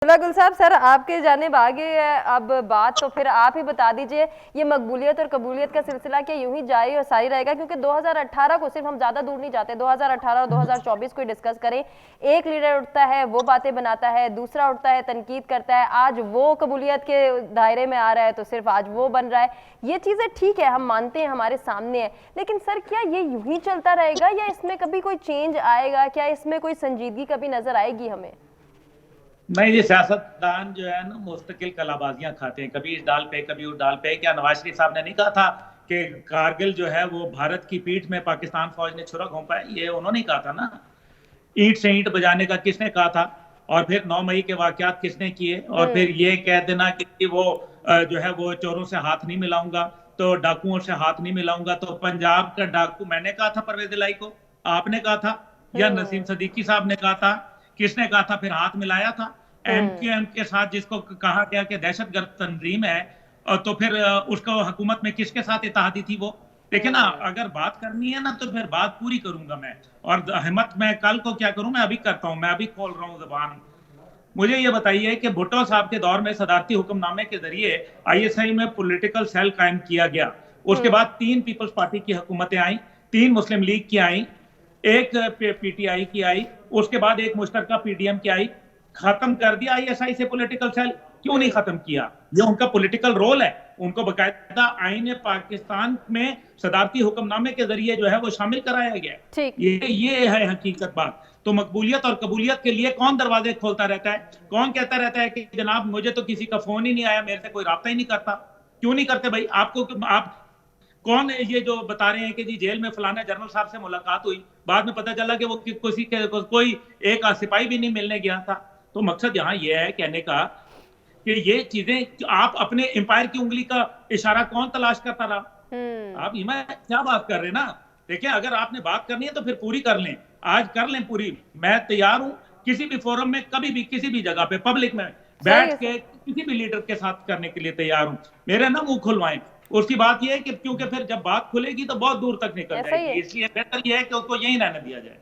गुल साहब, सर आपके जानिब आगे है अब बात, तो फिर आप ही बता दीजिए ये मकबूलियत और कबूलियत का सिलसिला क्या यूं ही जारी और सारी रहेगा? क्योंकि 2018 को, सिर्फ हम ज्यादा दूर नहीं जाते, 2018 और 2024 को डिस्कस करें, एक लीडर उठता है वो बातें बनाता है, दूसरा उठता है तनकीद करता है, आज वो कबूलियत के दायरे में आ रहा है तो सिर्फ आज वो बन रहा है। ये चीजें ठीक है, हम मानते हैं, हमारे सामने है, लेकिन सर क्या ये यूं ही चलता रहेगा या इसमें कभी कोई चेंज आएगा? क्या इसमें कोई संजीदगी कभी नजर आएगी हमें? नहीं, ये सियासतदान जो है ना मुस्तकिल कलाबाजियां खाते हैं, कभी इस डाल पे कभी उस डाल पे। क्या नवाज शरीफ साहब ने नहीं कहा था कि कारगिल जो है वो भारत की पीठ में पाकिस्तान फौज ने छुरा घोंपा है? ये उन्होंने ही कहा था ना। ईंट से ईंट बजाने का किसने कहा था? और फिर 9 मई के वाकयात किसने किए? और फिर ये कह देना कि वो जो है वो चोरों से हाथ नहीं मिलाऊंगा, तो डाकुओं से हाथ नहीं मिलाऊंगा। तो पंजाब का डाकू मैंने कहा था परवेज इलाही को, आपने कहा था, या नसीम सदीकी साहब ने कहा था? किसने कहा था? फिर हाथ मिलाया था एमक्यूएम के साथ, जिसको कहा गया कि दहशतगर्द तंजीम है। और तो फिर उसको हुकूमत में किसके साथ इत्तेहादी थी वो? देखिए ना, अगर बात करनी है ना तो फिर बात पूरी करूंगा मैं। और हिम्मत मैं कल को क्या करूं, मैं अभी करता हूं, मैं अभी खोल रहा हूं जबान। मुझे ये बताइए कि भुट्टो साहब के दौर में सदारती हुक्मनामे के जरिए आईएसआई में पॉलिटिकल सेल कायम किया गया। उसके बाद 3 पीपल्स पार्टी की हुकूमतें आई, 3 मुस्लिम लीग की आई, एक पीटीआई की आई, उसके बाद एक मुश्तरका पीडीएम की आई। खत्म कर दिया आईएसआई से पॉलिटिकल सेल? क्यों नहीं खत्म किया? ये उनका पॉलिटिकल रोल है। उनको बकायदा आईन पाकिस्तान में सदारती हुक्मनामे के जरिए जो है वो शामिल कराया गया। ये है हकीकत बात। तो मकबूलियत और कबूलियत के लिए कौन दरवाजे खोलता रहता है? कौन कहता रहता है कि जनाब मुझे तो किसी का फोन ही नहीं आया, मेरे से कोई राब्ता ही नहीं करता? क्यों नहीं करते भाई? आपको आप कौन है ये जो बता रहे हैं कि जी जेल में फलाना जनरल साहब से मुलाकात हुई, बाद में पता चला कि वो किसी के कोई एक सिपाही भी नहीं मिलने गया था? तो मकसद यहाँ ये है कहने का कि ये चीजें आप अपने एम्पायर की उंगली का इशारा कौन तलाश करता रहा? आप इमा क्या बात कर रहे हैं ना। देखिए, अगर आपने बात करनी है तो फिर पूरी कर लें, आज कर लें पूरी। मैं तैयार हूं किसी भी फोरम में, कभी भी, किसी भी जगह पे, पब्लिक में बैठ के किसी भी लीडर के साथ करने के लिए तैयार हूं। मेरे ना मुंह खुलवाएं। उसकी बात यह है कि क्योंकि फिर जब बात खुलेगी तो बहुत दूर तक निकल जाएगी, इसलिए बेहतर यह है कि उसको यही रहने दिया जाए।